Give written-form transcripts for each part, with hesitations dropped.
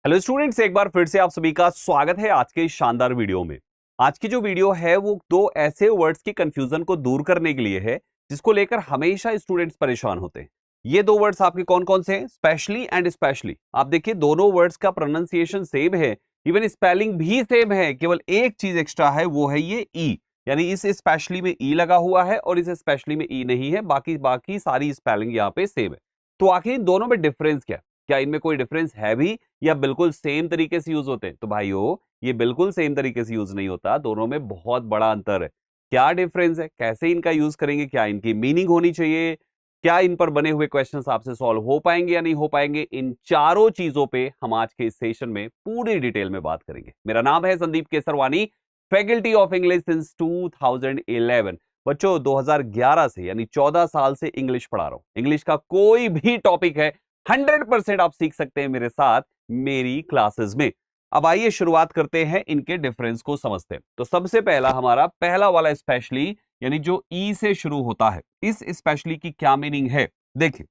Hello students, एक बार फिर से आप सभी का स्वागत है आज के इस शानदार वीडियो में। आज की जो वीडियो है वो दो ऐसे वर्ड्स की कंफ्यूजन को दूर करने के लिए है जिसको लेकर हमेशा स्टूडेंट्स परेशान होते हैं। ये दो वर्ड्स आपके कौन कौन से हैं? Specially and specially. आप देखिए दोनों वर्ड्स का प्रोनाउंसिएशन सेम है, इवन स्पेलिंग भी सेम है, केवल एक चीज एक्स्ट्रा है, वो है ये ई। यानी इस स्पेशली में ई लगा हुआ है और इस स्पेशली में ई नहीं है, बाकी बाकी सारी स्पेलिंग यहाँ पे सेम है। तो आखिर इन दोनों में डिफरेंस क्या है? क्या इनमें कोई डिफरेंस है भी या बिल्कुल सेम तरीके से यूज होते हैं? तो भाइयों, ये बिल्कुल सेम तरीके से यूज नहीं होता, दोनों में बहुत बड़ा अंतर है। क्या डिफरेंस है, कैसे इनका यूज करेंगे, क्या इनकी मीनिंग होनी चाहिए, क्या इन पर बने हुए क्वेश्चंस आपसे सॉल्व हो पाएंगे या नहीं हो पाएंगे, इन चारों चीजों पे हम आज के इस सेशन में पूरी डिटेल में बात करेंगे। मेरा नाम है Sandeep Kesarwani, faculty of English since 2011। बच्चों 2011 से यानी 14 साल से इंग्लिश पढ़ा रहा हूं। इंग्लिश का कोई भी टॉपिक है 100% आप सीख सकते हैं मेरे साथ मेरी क्लासेस में। अब आइए शुरुआत करते हैं, इनके डिफरेंस को समझते हैं। तो सबसे पहला हमारा पहला वाला स्पेशली यानी जो ई से शुरू होता है, इस स्पेशली की क्या मीनिंग है देखिए।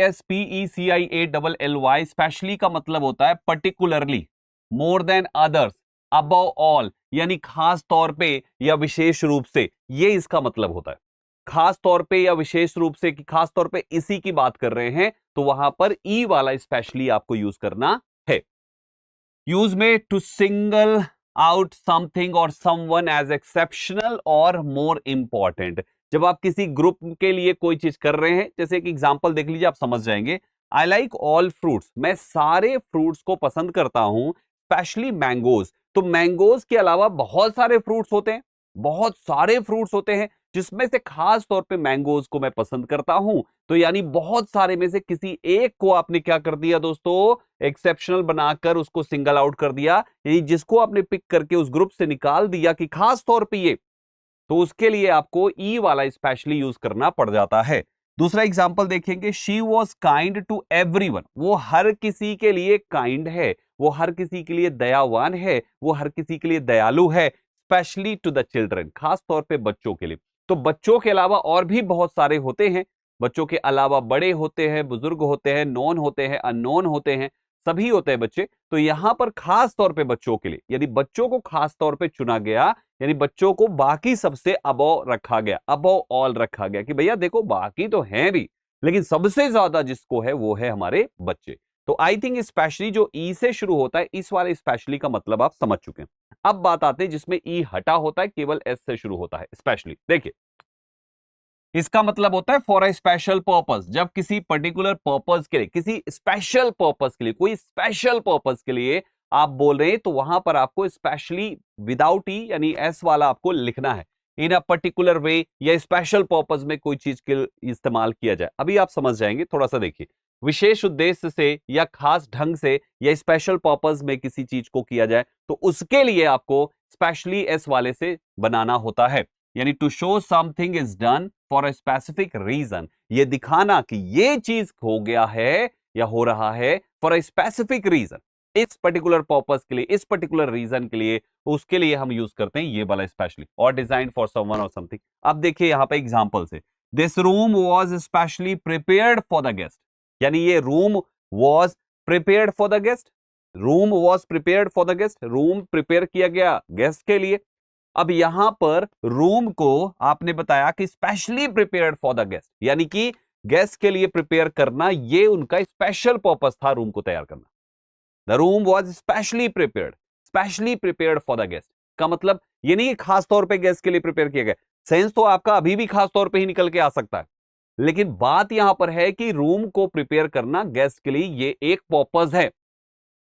ESPECIALLY स्पेशली का मतलब होता है particularly, more than others, above all, यानी खास तौर पे या विशेष रूप से, ये इसका मतलब होता है। खास तौर पे या विशेष रूप से, कि खास तौर पे इसी की बात कर रहे हैं, तो वहां पर ई वाला स्पेशली आपको यूज करना है। यूज में टू सिंगल आउट समथिंग और समवन एज एक्सेप्शनल और मोर इंपॉर्टेंट। जब आप किसी ग्रुप के लिए कोई चीज कर रहे हैं, जैसे एक एग्जांपल देख लीजिए, आप समझ जाएंगे। आई लाइक ऑल फ्रूट्स, मैं सारे फ्रूट्स को पसंद करता हूं, स्पेशली मैंगोज। तो मैंगोज के अलावा बहुत सारे फ्रूट्स होते हैं, बहुत सारे फ्रूट्स होते हैं, जिसमें से खास तौर पे मैंगोज को मैं पसंद करता हूं। तो यानी बहुत सारे में से किसी एक को आपने क्या कर दिया दोस्तों, एक्सेप्शनल बनाकर उसको सिंगल आउट कर दिया, यानी जिसको आपने पिक करके उस ग्रुप से निकाल दिया कि खास तौर पे ये, तो उसके लिए आपको ई वाला स्पेशली यूज करना पड़ जाता है। दूसरा एग्जांपल देखेंगे, she was kind to everyone, वो हर किसी के लिए काइंड है, वो हर किसी के लिए दयावान है, वो हर किसी के लिए दयालु है, स्पेशली टू द चिल्ड्रन, खास तौर पे बच्चों के लिए। तो बच्चों के अलावा और भी बहुत सारे होते हैं, बच्चों के अलावा बड़े होते हैं, बुजुर्ग होते हैं, नॉन होते हैं, अननोन होते हैं, सभी होते हैं बच्चे। तो यहां पर खास तौर पे बच्चों के लिए, यानी बच्चों को खास तौर पे चुना गया, यानी बच्चों को बाकी सबसे अबव रखा गया, अबव ऑल रखा गया, कि भैया देखो बाकी तो हैं भी, लेकिन सबसे ज्यादा जिसको है वो है हमारे बच्चे। तो आई थिंक स्पेशली जो ई से शुरू होता है, इस वाले स्पेशली का मतलब आप समझ चुके हैं। अब बात आते हैं जिसमें ई हटा होता है, केवल एस से शुरू होता है, स्पेशली देखिए। इसका मतलब होता है फॉर अ स्पेशल पर्पस, जब किसी पर्टिकुलर पर्पस के लिए, किसी स्पेशल पर्पस के लिए, कोई स्पेशल पर्पस के लिए आप बोल रहे हैं, तो वहां पर आपको स्पेशली विदाउट ई यानी एस वाला आपको लिखना है। इन अ पर्टिकुलर वे या स्पेशल पर्पस में कोई चीज के इस्तेमाल किया जाए, अभी आप समझ जाएंगे, थोड़ा सा देखिए। विशेष उद्देश्य से या खास ढंग से या स्पेशल पर्पस में किसी चीज को किया जाए, तो उसके लिए आपको स्पेशली एस वाले से बनाना होता है। यानी to show something is done for a specific reason, ये दिखाना कि ये चीज हो गया है या हो रहा है फॉर अ स्पेसिफिक रीजन, इस पर्टिकुलर पर्पस के लिए, इस पर्टिकुलर रीजन के लिए, उसके लिए हम यूज करते हैं ये वाला स्पेशली, और डिजाइन फॉर समवन और समथिंग। अब देखिए यहां पे एग्जांपल से, this room was specially prepared for the guest, यानी ये room was prepared for the guest, room was prepared for the guest, room prepare किया गया गेस्ट के लिए। अब यहां पर रूम को आपने बताया कि specially prepared for the guest, यानी कि गेस्ट के लिए प्रिपेयर करना, ये उनका स्पेशल पर्पस था रूम को तैयार करना। The room was specially prepared for the guest का मतलब ये नहीं कि खास तौर पे गेस्ट के लिए प्रिपेयर किया गया। सेंस तो आपका अभी भी खास तौर पे ही निकल के आ सकता है, लेकिन बात यहां पर है कि रूम को प्रिपेयर करना गेस्ट के लिए ये एक पर्पस है।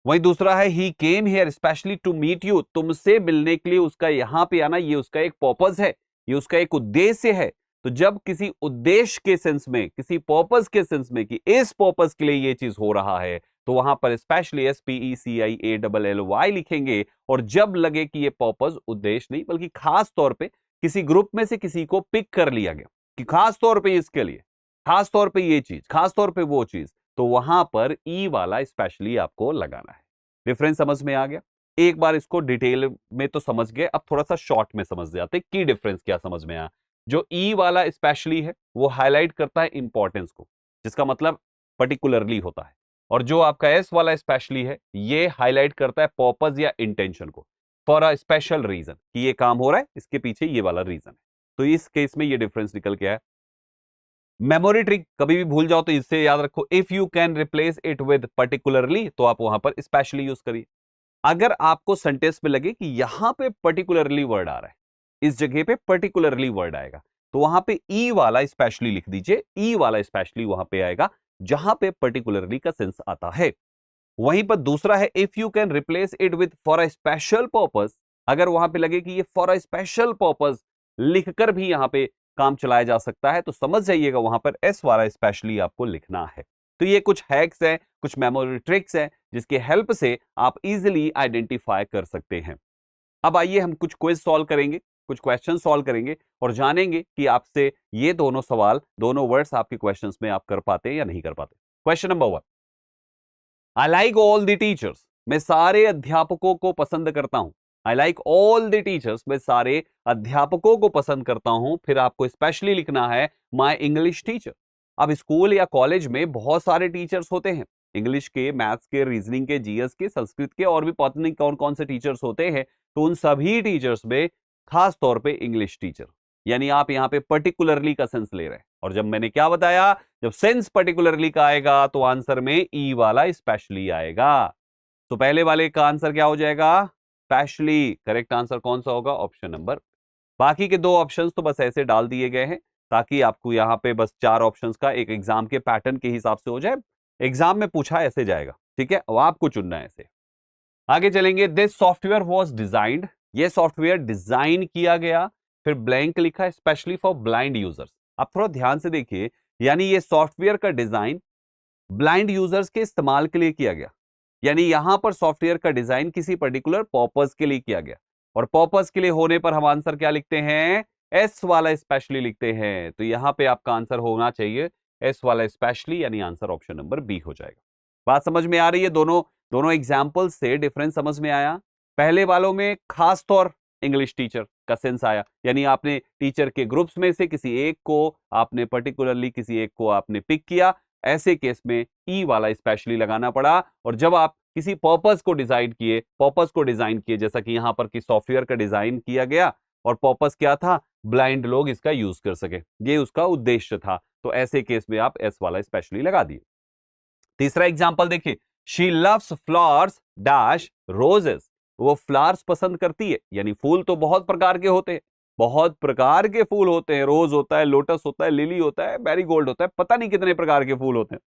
वहीं दूसरा है ही came here specially to meet you, तुमसे मिलने के लिए उसका यहां पे आना, ये उसका एक पर्पस है, ये उसका एक उद्देश्य है। तो जब किसी उद्देश्य के सेंस में, किसी पर्पस के सेंस में, कि इस पर्पस के लिए ये चीज हो रहा है, तो वहां पर स्पेशली SPECIALLY लिखेंगे। और जब लगे कि ये पर्पस उद्देश्य नहीं बल्कि खास तौर पे किसी ग्रुप में से किसी को पिक कर लिया गया कि खास तौर पे इसके लिए, खास तौर पे ये चीज, खास तौर पे वो चीज, तो वहां पर ई वाला स्पेशली आपको लगाना है। डिफरेंस समझ में आ गया? एक बार इसको डिटेल में तो समझ गए, अब थोड़ा सा शॉर्ट में समझ जाते हैं की डिफरेंस क्या समझ में आया। जो ई वाला स्पेशली है वो हाईलाइट करता है इंपॉर्टेंस को, जिसका मतलब पर्टिकुलरली होता है, और जो आपका एस वाला स्पेशली है ये हाईलाइट करता है पर्पस या इंटेंशन को, फॉर अ स्पेशल रीजन, कि ये काम हो रहा है इसके पीछे ये वाला रीजन है। तो इस केस में ये डिफरेंस निकल के आया। मेमोरी ट्रिक कभी भी भूल जाओ तो इससे याद रखो, if you can replace it with particularly तो आप वहां पर स्पेशली यूज करिए। अगर आपको सेंटेंस में लगे कि यहां पे पर्टिकुलरली वर्ड आ रहा है, इस जगह पे पर्टिकुलरली वर्ड आएगा, तो वहां पे ई वाला स्पेशली लिख दीजिए। ई वाला स्पेशली वहां पे आएगा जहां पे पर्टिकुलरली का सेंस आता है। वहीं पर दूसरा है if you can replace it with for a special purpose, अगर वहां पे लगे कि ये फॉर अ स्पेशल पर्पस लिखकर भी यहां पे काम चलाया जा सकता है, तो समझ जाइएगा वहां पर एस वाला स्पेशली आपको लिखना है। तो ये कुछ हैक्स हैं, कुछ मेमोरी ट्रिक्स हैं जिसकी हेल्प से आप इजीली आइडेंटिफाई कर सकते हैं। अब आइए हम कुछ क्विज सॉल्व करेंगे, कुछ क्वेश्चन सॉल्व करेंगे और जानेंगे कि आपसे ये दोनों सवाल, दोनों वर्ड्स आपके क्वेश्चंस में आप कर पाते हैं या नहीं कर पाते। Question number 1, I like all the teachers, मैं सारे अध्यापकों को पसंद करता हूं। I like all the teachers, मैं सारे अध्यापकों को पसंद करता हूं। फिर आपको स्पेशली लिखना है माय इंग्लिश टीचर। अब स्कूल या कॉलेज में बहुत सारे टीचर्स होते हैं, इंग्लिश के, मैथ्स के, रीजनिंग के, जीएस के, संस्कृत के, और भी पता नहीं कौन कौन से टीचर्स होते हैं। तो उन सभी टीचर्स में खास तौर पे इंग्लिश टीचर, यानी आप यहां पे पर्टिकुलरली का सेंस ले रहे हैं। और जब मैंने क्या बताया, जब सेंस पर्टिकुलरली का आएगा तो आंसर में ई वाला स्पेशली आएगा। तो पहले वाले का आंसर क्या हो जाएगा, स्पेशली। करेक्ट आंसर कौन सा होगा, ऑप्शन नंबर। बाकी के दो ऑप्शंस तो बस ऐसे डाल दिए गए हैं ताकि आपको यहां पे बस चार ऑप्शंस का एक एग्जाम के पैटर्न के हिसाब से हो जाए। एग्जाम में पूछा ऐसे जाएगा, ठीक है, और आपको चुनना है ऐसे। आगे चलेंगे, दिस सॉफ्टवेयर वॉज डिजाइंड, ये सॉफ्टवेयर डिजाइन किया गया। फिर ब्लैंक लिखा है स्पेशली फॉर ब्लाइंड यूजर्स। आप थोड़ा ध्यान से देखिए, यानी ये सॉफ्टवेयर का डिजाइन ब्लाइंड यूजर्स के इस्तेमाल के लिए किया गया, यानी यहां पर सॉफ्टवेयर का डिजाइन किसी पर्टिकुलर पर्पस के लिए किया गया। और पर्पस के लिए होने पर हम आंसर क्या लिखते हैं, एस वाला स्पेशली लिखते हैं। तो यहां पे आपका आंसर होना चाहिए एस वाला स्पेशली, यानी आंसर ऑप्शन नंबर बी हो जाएगा। बात समझ में आ रही है, दोनों दोनों एग्जाम्पल से डिफरेंस समझ में आया। पहले वालों में खास तौर इंग्लिश टीचर का सेंस आया, यानी आपने टीचर के ग्रुप्स में से किसी एक को आपने पर्टिकुलरली किसी एक को आपने पिक किया, ऐसे केस में ई वाला स्पेशली लगाना पड़ा। और जब आप किसी पर्पस को डिजाइन किए, जैसा कि यहां पर कि सॉफ्टवेयर का डिजाइन किया गया, और पर्पस क्या था, ब्लाइंड लोग इसका यूज कर सके, ये उसका उद्देश्य था, तो ऐसे केस में आप एस वाला स्पेशली लगा दिए। तीसरा एग्जांपल देखिए, she loves flowers dash roses, वो फ्लावर्स पसंद करती है, यानी फूल तो बहुत प्रकार के होते हैं, बहुत प्रकार के फूल होते हैं, रोज होता है, लोटस होता है, लिली होता है, मैरीगोल्ड होता है, पता नहीं कितने प्रकार के फूल होते हैं,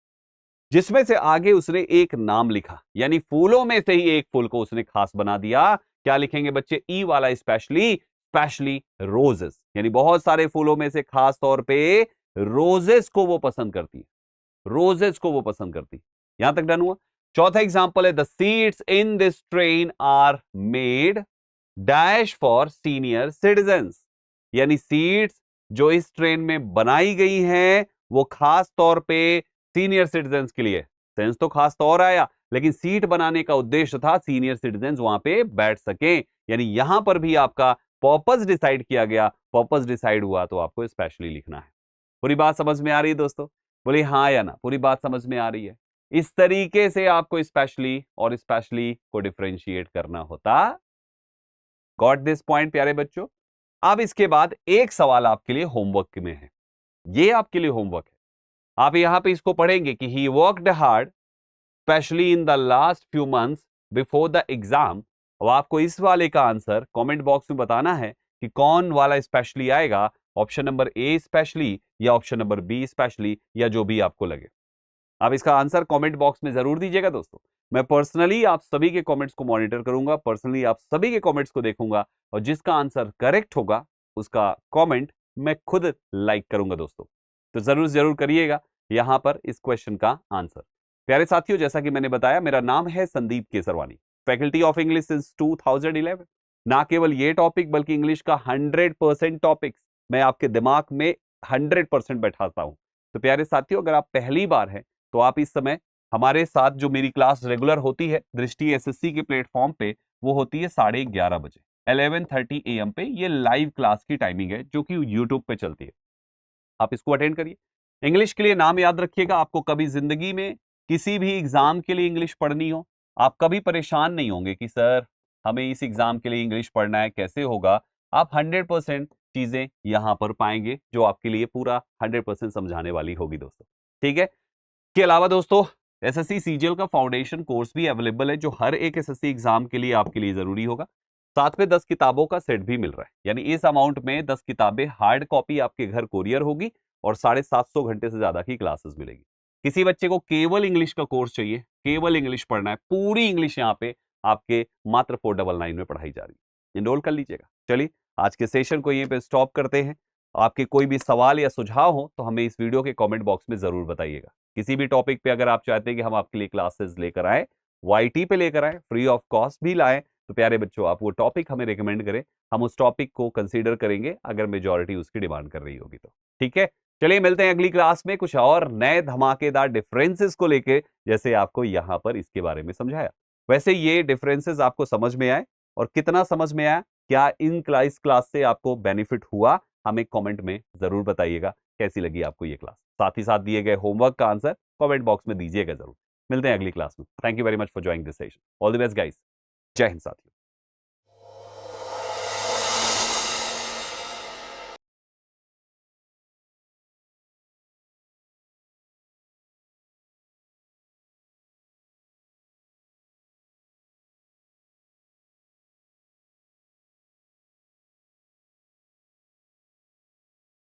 जिसमें से आगे उसने एक नाम लिखा, यानी फूलों में से ही एक फूल को उसने खास बना दिया। क्या लिखेंगे बच्चे, ई वाला स्पेशली, स्पेशली रोजेस, यानी बहुत सारे फूलों में से खास तौर पे रोजेस को वो पसंद करती है, रोजेस को वो पसंद करती। यहां तक डन हुआ। चौथा एग्जांपल है, the seats in this train are made dash for senior citizens, यानी सीट्स जो इस ट्रेन में बनाई गई हैं वो खास तौर पे सीनियर सिटीजन्स के लिए। सेंस तो खास तौर आया, लेकिन सीट बनाने का उद्देश्य था सीनियर सिटीजन्स वहां पे बैठ सकें, यानी यहां पर भी आपका पर्पस डिसाइड किया गया, पर्पस डिसाइड हुआ तो आपको स्पेशली लिखना है। पूरी बात समझ में आ रही है दोस्तों, बोलिए हाँ या ना, पूरी बात समझ में आ रही है। इस तरीके से आपको स्पेशली और स्पेशली को डिफरेंशिएट करना होता। गॉट दिस पॉइंट प्यारे बच्चों। अब इसके बाद एक सवाल आपके लिए होमवर्क में है, ये आपके लिए होमवर्क है। आप यहां पे इसको पढ़ेंगे कि he worked hard specially in the last few months before the exam. अब आपको इस वाले का आंसर कमेंट बॉक्स में बताना है कि कौन वाला स्पेशली आएगा, ऑप्शन नंबर ए स्पेशली या ऑप्शन नंबर बी स्पेशली, या जो भी आपको लगे। आप इसका आंसर कमेंट बॉक्स में जरूर दीजिएगा दोस्तों। मैं पर्सनली आप सभी के कमेंट्स को मॉनिटर करूंगा, पर्सनली आप सभी के कमेंट्स को देखूंगा, और जिसका आंसर करेक्ट होगा उसका कमेंट मैं खुद लाइक करूंगा दोस्तों। तो जरूर जरूर करिएगा यहां पर इस क्वेश्चन का आंसर। प्यारे साथियों, जैसा कि मैंने बताया, मेरा नाम है Sandeep Kesarwani, faculty of English since 2011। ना केवल ये टॉपिक बल्कि इंग्लिश का 100% टॉपिक्स मैं आपके दिमाग में 100% बैठाता हूं। तो प्यारे साथियों, अगर आप पहली बार हैं तो आप इस समय हमारे साथ जो मेरी क्लास रेगुलर होती है दृष्टि एसएससी के प्लेटफॉर्म पे, वो होती है 11:30 बजे 11:30 AM पे। ये लाइव क्लास की टाइमिंग है जो कि यूट्यूब पे चलती है, आप इसको अटेंड करिए। इंग्लिश के लिए नाम याद रखिएगा, आपको कभी जिंदगी में किसी भी एग्जाम के लिए इंग्लिश पढ़नी हो, आप कभी परेशान नहीं होंगे कि सर हमें इस एग्जाम के लिए इंग्लिश पढ़ना है, कैसे होगा। आप 100% चीजें यहां पर पाएंगे जो आपके लिए पूरा 100% समझाने वाली होगी दोस्तों। ठीक है। के अलावा दोस्तों एसएससी सीजीएल का फाउंडेशन कोर्स भी अवेलेबल है जो हर एक एसएससी एग्जाम के लिए आपके लिए जरूरी होगा। साथ में 10 किताबों का सेट भी मिल रहा है, यानी इस अमाउंट में 10 किताबें हार्ड कॉपी आपके घर कोरियर होगी और 750 घंटे से ज्यादा की क्लासेस मिलेगी। किसी बच्चे को केवल इंग्लिश का कोर्स चाहिए, केवल इंग्लिश पढ़ना है, पूरी इंग्लिश यहाँ पे आपके मात्र 499 में पढ़ाई जा रही है, इनरोल कर लीजिएगा। चलिए आज के सेशन को यहीं पे स्टॉप करते हैं। आपके कोई भी सवाल या सुझाव हो तो हमें इस वीडियो के कमेंट बॉक्स में जरूर बताइएगा। किसी भी टॉपिक पे अगर आप चाहते हैं कि हम आपके लिए क्लासेस लेकर आए, वाईटी पे लेकर आए, फ्री ऑफ कॉस्ट भी लाएं, तो प्यारे बच्चों आप वो टॉपिक हमें रिकमेंड करें, हम उस टॉपिक को कंसीडर करेंगे अगर मेजॉरिटी उसकी डिमांड कर रही होगी तो। ठीक है, चलिए मिलते हैं अगली क्लास में कुछ और नए धमाकेदार डिफरेंसेस को लेके, जैसे आपको यहां पर इसके बारे में समझाया। वैसे ये डिफरेंसेस आपको समझ में आए और कितना समझ में आया, क्या इन क्लास से आपको बेनिफिट हुआ, हमें कमेंट में जरूर बताइएगा कैसी लगी आपको ये क्लास। साथ ही साथ दिए गए होमवर्क का आंसर कमेंट बॉक्स में दीजिएगा जरूर। मिलते हैं अगली क्लास में। Thank you very much for joining this session. All the best guys. जय हिंद साथियों।